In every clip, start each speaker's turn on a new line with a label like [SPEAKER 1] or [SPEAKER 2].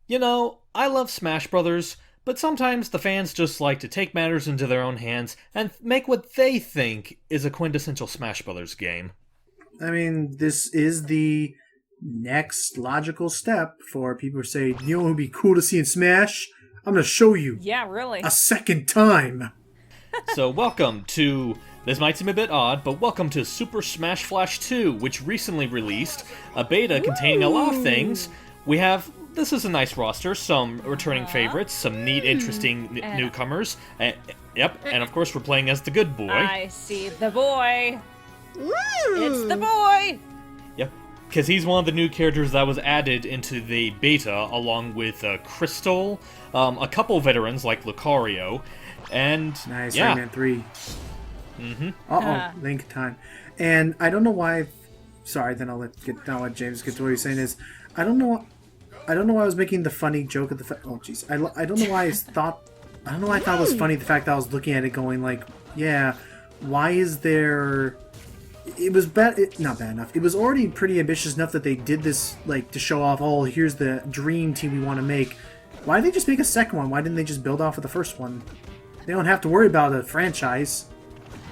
[SPEAKER 1] You know, I love Smash Brothers, but sometimes the fans just like to take matters into their own hands and make what they think is a quintessential Smash Brothers game.
[SPEAKER 2] I mean, this is the next logical step for people to say, you know what would be cool to see in Smash? I'm going to show you
[SPEAKER 3] Yeah, really.
[SPEAKER 2] a second time.
[SPEAKER 1] So welcome to, this might seem a bit odd, but welcome to Super Smash Flash 2, which recently released a beta containing a lot of things. We have, this is a nice roster, some returning favorites, some neat, interesting newcomers. Yep, and of course we're playing as the good boy.
[SPEAKER 3] I see the boy. It's the boy.
[SPEAKER 1] Yep, because he's one of the new characters that was added into the beta, along with Crystal, a couple veterans like Lucario, and
[SPEAKER 2] Nice,
[SPEAKER 1] yeah.
[SPEAKER 2] Rayman 3. Link time. And I don't know why. Sorry, then I'll let James get to what he's saying. Is I don't know why I was making the funny joke at the. Oh jeez, I don't know why I thought. I don't know why I thought it was funny the fact that I was looking at it going like, yeah, why is there? It was not bad enough. It was already pretty ambitious enough that they did this like to show off. Oh, here's the dream team we want to make. Why did they just make a second one? Why didn't they just build off of the first one? They don't have to worry about a franchise.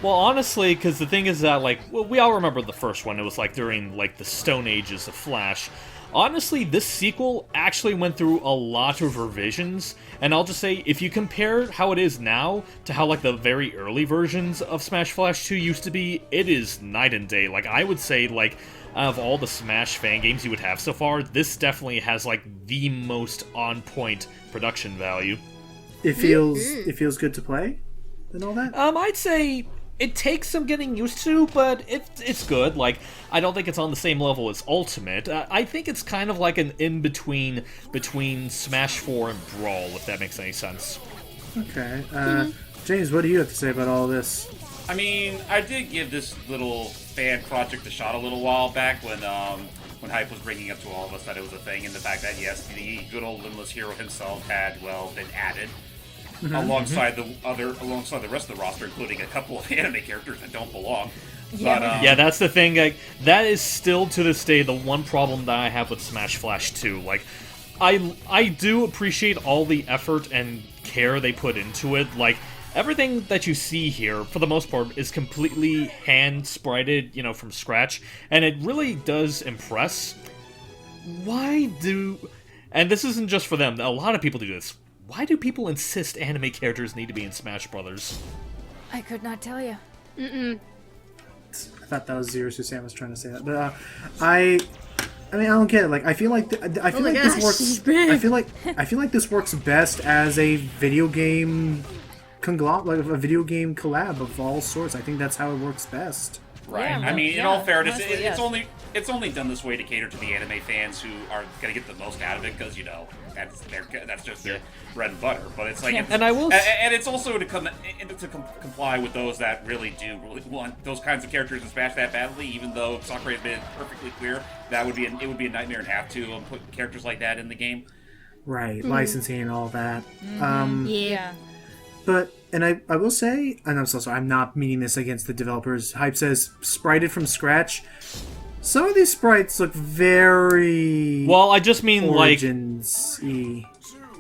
[SPEAKER 1] Well, honestly, because the thing is that, like, well, we all remember the first one. It was, like, during, like, the Stone Ages of Flash. Honestly, this sequel actually went through a lot of revisions, and I'll just say, if you compare how it is now to how, like, the very early versions of Smash Flash 2 used to be, it is night and day. Like, I would say, like, out of all the Smash fan games you would have so far, this definitely has, like, the most on-point production value.
[SPEAKER 2] It feels good to play and all that.
[SPEAKER 1] I'd say it takes some getting used to, but it's good. Like, I don't think it's on the same level as Ultimate. I think it's kind of like an in-between between Smash 4 and Brawl, if that makes any sense.
[SPEAKER 2] Okay. James, what do you have to say about all this?
[SPEAKER 4] I mean, I did give this little fan project a shot a little while back when hype was bringing up to all of us that it was a thing, and the fact that, yes, the good old Limbless Hero himself had, well, been added. Alongside the rest of the roster, including a couple of anime characters that don't belong.
[SPEAKER 3] Yeah.
[SPEAKER 4] But,
[SPEAKER 1] Yeah, that's the thing. Like, that is still to this day the one problem that I have with Smash Flash 2. Like, I do appreciate all the effort and care they put into it. Like, everything that you see here, for the most part, is completely hand-sprited, you know, from scratch, and it really does impress. And this isn't just for them, a lot of people do this. Why do people insist anime characters need to be in Smash Brothers?
[SPEAKER 3] I could not tell you.
[SPEAKER 2] I thought that was Zero Susan was trying to say that, but I mean, I don't get it. Like, I feel like this works. I feel like this works best as a video game conglomerate, like a video game collab of all sorts. I think that's how it works best.
[SPEAKER 4] right.
[SPEAKER 3] Yeah,
[SPEAKER 4] I mean, in
[SPEAKER 3] yeah,
[SPEAKER 4] all fairness,
[SPEAKER 3] honestly,
[SPEAKER 4] it's
[SPEAKER 3] yes.
[SPEAKER 4] it's only done this way to cater to the anime fans who are going to get the most out of it, because, you know, that's just their bread and butter. But it's like,
[SPEAKER 3] Yeah.
[SPEAKER 1] And I will
[SPEAKER 4] and it's also to comply with those that really want those kinds of characters in Smash that badly. Even though Sakurai has been perfectly clear that it would be a nightmare and have to put characters like that in the game.
[SPEAKER 2] Right, licensing and all that.
[SPEAKER 3] Yeah.
[SPEAKER 2] But, and I will say, and I'm so sorry, I'm not meaning this against the developers. Hype says sprited from scratch. Some of these sprites look very
[SPEAKER 1] Well, I just mean, like,
[SPEAKER 2] Origins-y.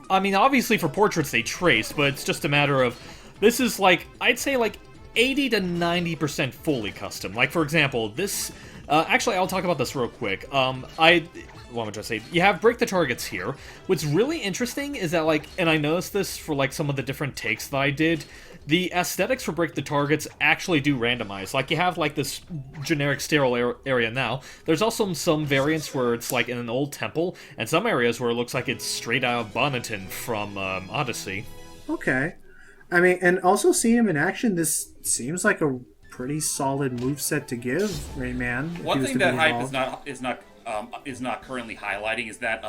[SPEAKER 1] I mean, obviously for portraits they traced, but it's just a matter of, this is like, I'd say like 80 to 90% fully custom. Like, for example, this, actually I'll talk about this real quick. What am I trying to say? You have Break the Targets here. What's really interesting is that, like, and I noticed this for, like, some of the different takes that I did, the aesthetics for Break the Targets actually do randomize. Like, you have, like, this generic sterile area now. There's also some variants where it's, like, in an old temple, and some areas where it looks like it's straight out of Bonneton from Odyssey.
[SPEAKER 2] Okay. I mean, and also seeing him in action, this seems like a pretty solid moveset to give Rayman.
[SPEAKER 4] One thing that hype is not currently highlighting is that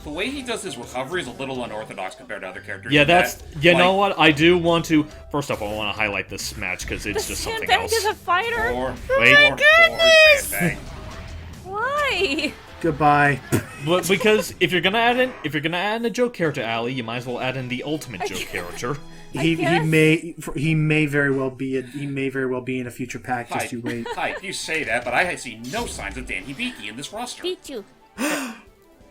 [SPEAKER 4] the way he does his recovery is a little unorthodox compared to other characters.
[SPEAKER 1] Yeah, you know
[SPEAKER 4] like,
[SPEAKER 1] what? I do want to. First off, I want to highlight this match because it's just something
[SPEAKER 3] Sandbag
[SPEAKER 1] else.
[SPEAKER 3] is a fighter.
[SPEAKER 1] Wait.
[SPEAKER 4] Sandbag.
[SPEAKER 3] Why?
[SPEAKER 2] Goodbye.
[SPEAKER 1] But because if you're gonna add in a joke character, Allie, you might as well add in the ultimate joke character.
[SPEAKER 2] He
[SPEAKER 3] guess.
[SPEAKER 2] may very well be in a future pack. Just you wait.
[SPEAKER 4] Hype, you say that, but I see no signs of Dan Hibiki in this roster.
[SPEAKER 3] Beat you.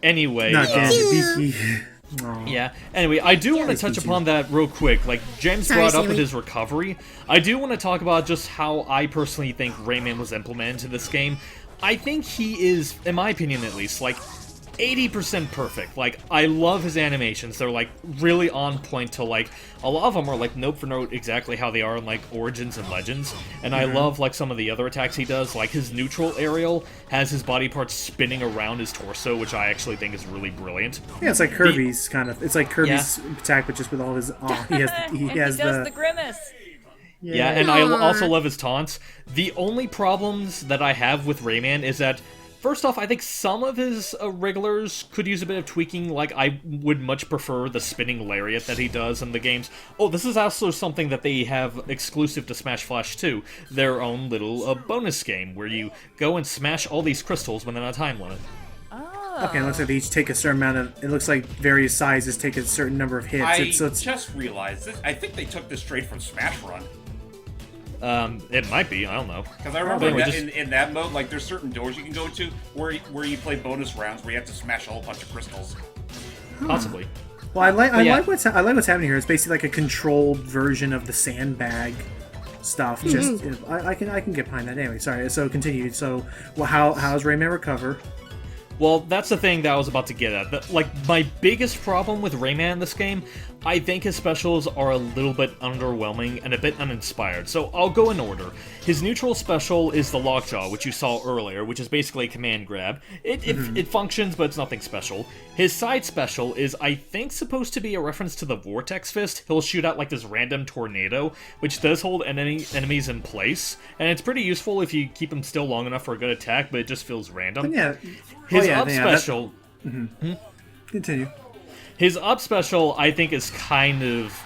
[SPEAKER 1] Anyway,
[SPEAKER 2] Not Dan Hibiki. Aw.
[SPEAKER 1] Yeah. Anyway, I do want to touch upon that real quick. Like, James
[SPEAKER 5] Sorry,
[SPEAKER 1] brought up with
[SPEAKER 5] Sammy.
[SPEAKER 1] his recovery. I do want to talk about just how I personally think Rayman was implemented into this game. I think he is, in my opinion at least, like, 80% perfect. Like, I love his animations. They're, like, really on point to, like, a lot of them are, like, note for note exactly how they are in, like, Origins and Legends. And I love, like, some of the other attacks he does. Like, his neutral aerial has his body parts spinning around his torso, which I actually think is really brilliant.
[SPEAKER 2] Yeah, it's like Kirby's kind of. It's like Kirby's attack, but just with all his. Oh, he
[SPEAKER 3] And
[SPEAKER 2] has
[SPEAKER 3] he does
[SPEAKER 2] the.
[SPEAKER 3] the grimace.
[SPEAKER 1] Yeah, and I also love his taunts. The only problems that I have with Rayman is that, first off, I think some of his regulars could use a bit of tweaking. Like, I would much prefer the spinning lariat that he does in the games. Oh, this is also something that they have exclusive to Smash Flash 2, their own little bonus game, where you go and smash all these crystals within a time limit.
[SPEAKER 2] Okay, it looks like they each take a certain amount of. It looks like various sizes take a certain number of hits.
[SPEAKER 4] I
[SPEAKER 2] So it's
[SPEAKER 4] just realized this. I think they took this straight from Smash Run.
[SPEAKER 1] It might be, I don't know.
[SPEAKER 4] Because I remember
[SPEAKER 1] Anyway,
[SPEAKER 4] that
[SPEAKER 1] just-
[SPEAKER 4] in that mode, like, there's certain doors you can go to where you play bonus rounds where you have to smash a whole bunch of crystals.
[SPEAKER 1] Possibly.
[SPEAKER 2] well, I
[SPEAKER 1] yeah.
[SPEAKER 2] like what's happening here. It's basically like a controlled version of the sandbag stuff. Just I can get behind that. Anyway, sorry. So continue. So well, how's Rayman recover?
[SPEAKER 1] Well, that's the thing that I was about to get at. Like, my biggest problem with Rayman in this game, I think his specials are a little bit underwhelming and a bit uninspired, so I'll go in order. His neutral special is the Lockjaw, which you saw earlier, which is basically a command grab. It functions, but it's nothing special. His side special is, I think, supposed to be a reference to the Vortex Fist. He'll shoot out, like, this random tornado, which does hold enemies in place, and it's pretty useful if you keep them still long enough for a good attack, but it just feels random.
[SPEAKER 2] Yeah.
[SPEAKER 1] His
[SPEAKER 2] yeah,
[SPEAKER 1] up
[SPEAKER 2] yeah, that-
[SPEAKER 1] special...
[SPEAKER 2] Continue.
[SPEAKER 1] His up special, I think, is kind of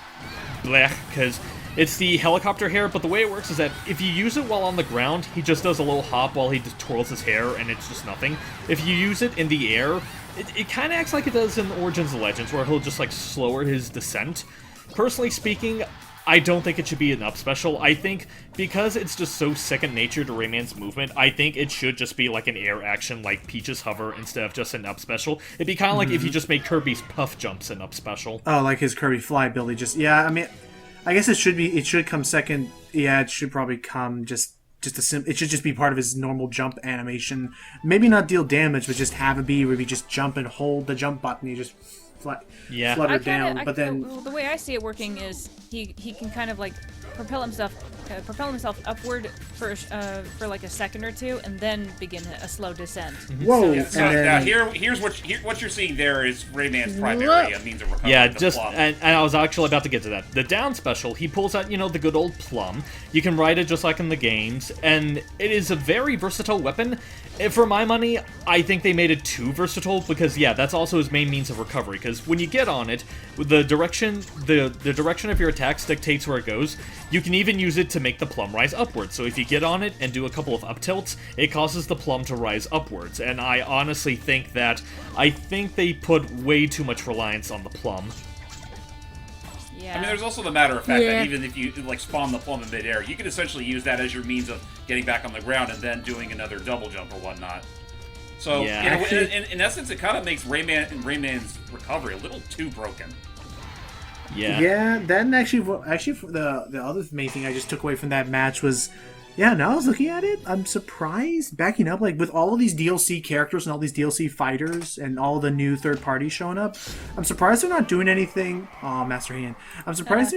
[SPEAKER 1] blech, because it's the helicopter hair, but the way it works is that if you use it while on the ground, he just does a little hop while he just twirls his hair, and it's just nothing. If you use it in the air, it kind of acts like it does in Origins and Legends, where he'll just, like, slower his descent. Personally speaking, I don't think it should be an up special. I think because it's just so second nature to Rayman's movement, I think it should just be like an air action like Peach's hover instead of just an up special. It'd be kind of like if you just made Kirby's puff jumps an up special.
[SPEAKER 2] Oh, like his Kirby fly ability. Just yeah. I mean, I guess it should come second. Yeah, it should probably come just it should just be part of his normal jump animation. Maybe not deal damage, but just have it be where you just jump and hold the jump button. You just
[SPEAKER 1] Yeah.
[SPEAKER 2] flutter
[SPEAKER 3] I
[SPEAKER 2] down.
[SPEAKER 3] kinda,
[SPEAKER 2] But then
[SPEAKER 3] well, the way I see it working is he can kind of like propel himself upward for like a second or two, and then begin a slow descent.
[SPEAKER 2] whoa,
[SPEAKER 4] Yeah,
[SPEAKER 2] and
[SPEAKER 4] so
[SPEAKER 2] then
[SPEAKER 4] now here's what you're seeing there is Rayman's primary means of recovery.
[SPEAKER 1] Yeah,
[SPEAKER 4] the
[SPEAKER 1] just
[SPEAKER 4] plum.
[SPEAKER 1] and I was actually about to get to that. The down special, he pulls out, the good old plum. You can ride it just like in the games, and it is a very versatile weapon. For my money, I think they made it too versatile because yeah, that's also his main means of recovery. Because when you get on it, the direction of your attacks dictates where it goes. You can even use it to make the plum rise upwards. So if you get on it and do a couple of up tilts, it causes the plum to rise upwards. And I honestly think they put way too much reliance on the plum.
[SPEAKER 3] Yeah.
[SPEAKER 4] I mean, there's also the matter of fact
[SPEAKER 5] Yeah.
[SPEAKER 4] that even if you like spawn the plum in midair, you can essentially use that as your means of getting back on the ground and then doing another double jump or whatnot. So,
[SPEAKER 1] Yeah.
[SPEAKER 4] you know,
[SPEAKER 2] Actually-
[SPEAKER 4] in essence, it kind of makes Rayman's recovery a little too broken.
[SPEAKER 1] Yeah.
[SPEAKER 2] yeah, then actually the other main thing I just took away from that match was, yeah, now I was looking at it, I'm surprised, backing up, like, with all of these DLC characters and all these DLC fighters and all the new third parties showing up, I'm surprised they're not doing anything. Oh, Master Hand. I'm surprised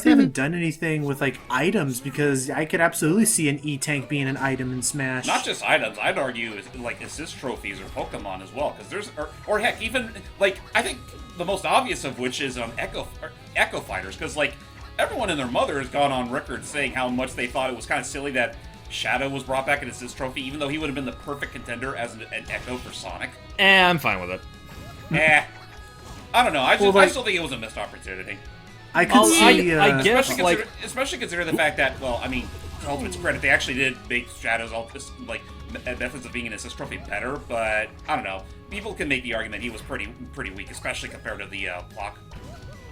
[SPEAKER 2] they haven't done anything with, like, items, because I could absolutely see an E-Tank being an item in Smash.
[SPEAKER 4] Not just items, I'd argue like assist trophies or Pokemon as well, because there's or heck, even like I think the most obvious of which is Echo Fighters, because like everyone and their mother has gone on record saying how much they thought it was kind of silly that Shadow was brought back in assist trophy, even though he would have been the perfect contender as an Echo for Sonic.
[SPEAKER 1] I'm fine with it.
[SPEAKER 4] I don't know. I
[SPEAKER 2] Well, like-
[SPEAKER 4] still think it was a missed opportunity.
[SPEAKER 2] I could see.
[SPEAKER 1] I guess,
[SPEAKER 4] Especially consider the fact that, well, I mean, to Ultimate's credit, they actually did make Shadow's methods of being an assist trophy better, but I don't know. People can make the argument he was pretty weak, especially compared to the block.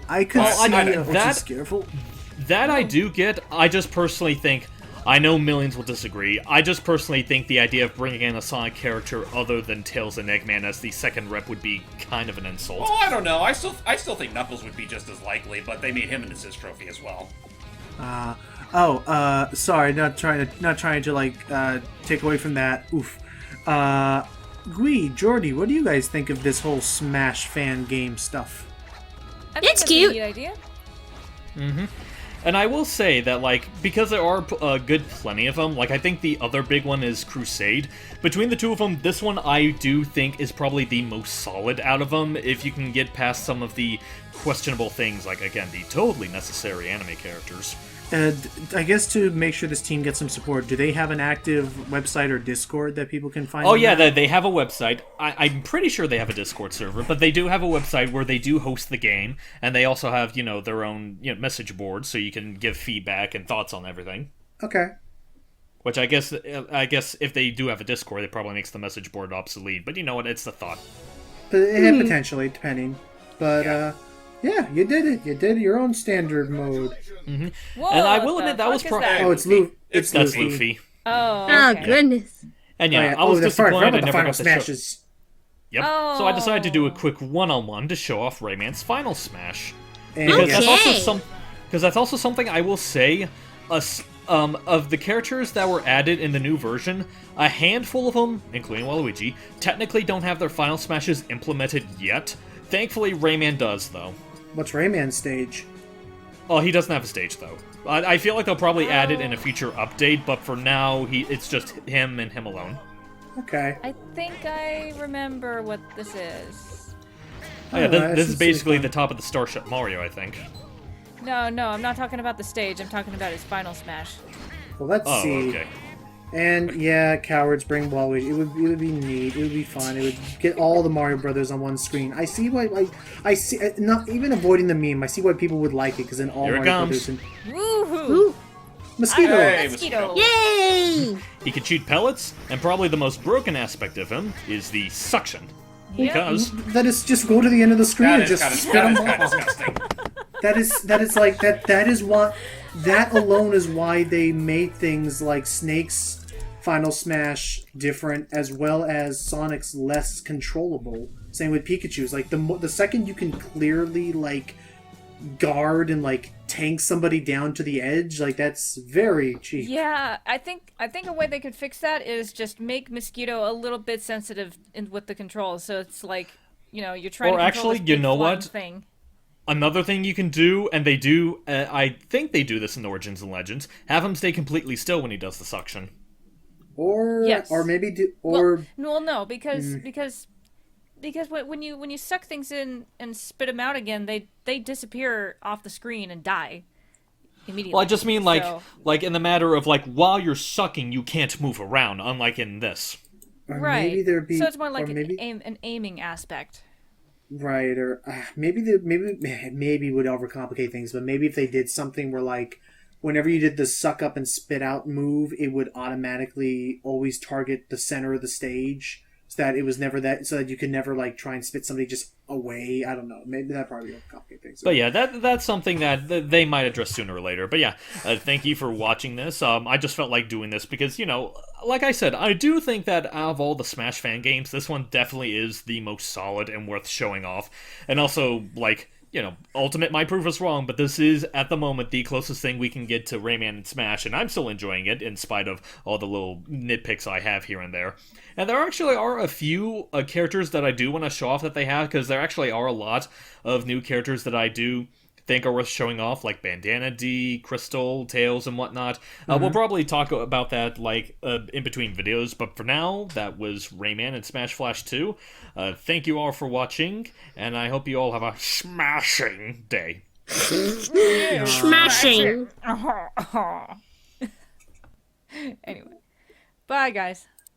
[SPEAKER 2] I could
[SPEAKER 1] Well,
[SPEAKER 2] see
[SPEAKER 1] I-
[SPEAKER 2] which
[SPEAKER 1] that-
[SPEAKER 2] is careful.
[SPEAKER 1] That I do get. I just personally think I know millions will disagree. I just personally think the idea of bringing in a Sonic character other than Tails and Eggman as the second rep would be kind of an insult.
[SPEAKER 4] Oh, I don't know. I still think Knuckles would be just as likely, but they made him an assist trophy as well.
[SPEAKER 2] Sorry, not trying to like take away from that. Oof. Gui, Jordy, what do you guys think of this whole Smash fan game stuff?
[SPEAKER 3] I think
[SPEAKER 5] It's
[SPEAKER 3] that's
[SPEAKER 5] cute.
[SPEAKER 3] a neat idea.
[SPEAKER 1] And I will say that, like, because there are a good plenty of them, like, I think the other big one is Crusade. Between the two of them, this one I do think is probably the most solid out of them, if you can get past some of the questionable things, like, again, the totally necessary anime characters.
[SPEAKER 2] I guess to make sure this team gets some support, do they have an active website or Discord that people can find?
[SPEAKER 1] Oh
[SPEAKER 2] them
[SPEAKER 1] yeah,
[SPEAKER 2] at?
[SPEAKER 1] they have a website. I'm pretty sure they have a Discord server, but they do have a website where they do host the game, and they also have, their own, message board, so you can give feedback and thoughts on everything.
[SPEAKER 2] Okay.
[SPEAKER 1] Which I guess if they do have a Discord, it probably makes the message board obsolete. But you know what? It's the thought.
[SPEAKER 2] But potentially, depending. But yeah, you did it. You did your own standard mode.
[SPEAKER 3] Whoa,
[SPEAKER 1] And I
[SPEAKER 3] what
[SPEAKER 1] will
[SPEAKER 3] the
[SPEAKER 1] admit that
[SPEAKER 3] fuck
[SPEAKER 1] was
[SPEAKER 3] is
[SPEAKER 1] pro-
[SPEAKER 3] that?
[SPEAKER 2] Oh, it's Luffy. It's
[SPEAKER 1] That's
[SPEAKER 2] Luffy.
[SPEAKER 1] Luffy.
[SPEAKER 3] Oh,
[SPEAKER 5] Oh,
[SPEAKER 3] okay.
[SPEAKER 5] goodness.
[SPEAKER 1] And yeah, I was
[SPEAKER 2] that's right.
[SPEAKER 1] disappointed I
[SPEAKER 2] About the
[SPEAKER 1] never
[SPEAKER 2] final
[SPEAKER 1] got to show.
[SPEAKER 2] smashes.
[SPEAKER 1] Yep. So I decided to do a quick one-on-one to show off Rayman's final smash.
[SPEAKER 2] And
[SPEAKER 1] Because
[SPEAKER 5] Okay.
[SPEAKER 1] that's also something I will say. Of the characters that were added in the new version, a handful of them, including Waluigi, technically don't have their final smashes implemented yet. Thankfully, Rayman does, though.
[SPEAKER 2] What's Rayman's stage?
[SPEAKER 1] Oh, he doesn't have a stage, though. I feel like they'll probably add it in a future update, but for now, it's just him and him alone.
[SPEAKER 2] Okay.
[SPEAKER 3] I think I remember what this is.
[SPEAKER 1] Oh, yeah,
[SPEAKER 2] Oh,
[SPEAKER 1] this
[SPEAKER 2] that
[SPEAKER 1] is
[SPEAKER 2] should
[SPEAKER 1] basically
[SPEAKER 2] be
[SPEAKER 1] the
[SPEAKER 2] fun.
[SPEAKER 1] top of the Starship Mario, I think.
[SPEAKER 3] No, I'm not talking about the stage. I'm talking about his final smash.
[SPEAKER 2] Well, let's
[SPEAKER 1] Oh,
[SPEAKER 2] see.
[SPEAKER 1] okay.
[SPEAKER 2] And yeah, cowards bring Waluigi. It would be neat. It would be fun. It would get all the Mario Brothers on one screen. I see why. I see. Not even avoiding the meme. I see why people would like it because then all
[SPEAKER 1] Here it
[SPEAKER 2] Mario
[SPEAKER 1] comes.
[SPEAKER 2] Brothers and
[SPEAKER 3] Woohoo!
[SPEAKER 5] Ooh.
[SPEAKER 2] Mosquito.
[SPEAKER 4] Hey,
[SPEAKER 3] Mosquito.
[SPEAKER 5] Yay!
[SPEAKER 1] He can shoot pellets, and probably the most broken aspect of him is the suction.
[SPEAKER 3] Yep.
[SPEAKER 1] Because
[SPEAKER 2] That is just go to the end of the screen
[SPEAKER 4] That
[SPEAKER 2] and
[SPEAKER 4] is
[SPEAKER 2] just
[SPEAKER 4] kind of
[SPEAKER 2] spit them off.
[SPEAKER 4] disgusting.
[SPEAKER 2] That is like that. That is what. That alone is why they made things like Snake's Final Smash different, as well as Sonic's less controllable. Same with Pikachu's. Like the second you can clearly like guard and like tank somebody down to the edge, like that's very cheap.
[SPEAKER 3] Yeah, I think a way they could fix that is just make Mosquito a little bit sensitive with the controls. So it's like, you're trying
[SPEAKER 1] Or
[SPEAKER 3] to control
[SPEAKER 1] actually,
[SPEAKER 3] this
[SPEAKER 1] you
[SPEAKER 3] big
[SPEAKER 1] know
[SPEAKER 3] flying
[SPEAKER 1] what?
[SPEAKER 3] thing.
[SPEAKER 1] Another thing you can do, and they do, I think they do this in Origins and Legends, have him stay completely still when he does the suction.
[SPEAKER 2] Or
[SPEAKER 3] Yes.
[SPEAKER 2] or maybe
[SPEAKER 3] No, because when you suck things in and spit them out again, they disappear off the screen and die immediately.
[SPEAKER 1] Well, I just mean
[SPEAKER 3] So-
[SPEAKER 1] like in the matter of like while you're sucking, you can't move around, unlike in this.
[SPEAKER 2] or
[SPEAKER 3] right.
[SPEAKER 2] maybe there'd be
[SPEAKER 3] So it's more
[SPEAKER 2] or
[SPEAKER 3] like
[SPEAKER 2] maybe
[SPEAKER 3] an aiming aspect.
[SPEAKER 2] right or maybe would overcomplicate things, but maybe if they did something where like whenever you did the suck up and spit out move, it would automatically always target the center of the stage, so that it was never that, so that you could never like try and spit somebody just away. I don't know. Maybe that probably would complicate things.
[SPEAKER 1] But yeah, that's something that they might address sooner or later. But yeah, thank you for watching this. I just felt like doing this because, like I said, I do think that out of all the Smash fan games, this one definitely is the most solid and worth showing off. And also, like, Ultimate might prove us wrong, but this is, at the moment, the closest thing we can get to Rayman and Smash, and I'm still enjoying it, in spite of all the little nitpicks I have here and there. And there actually are a few characters that I do want to show off that they have, because there actually are a lot of new characters that I do think are worth showing off, like Bandana D, Crystal, Tails, and whatnot. We'll probably talk about that in between videos, but for now, that was Rayman and Smash Flash 2. Thank you all for watching, and I hope you all have a smashing day.
[SPEAKER 5] Smashing.
[SPEAKER 3] Anyway, bye guys.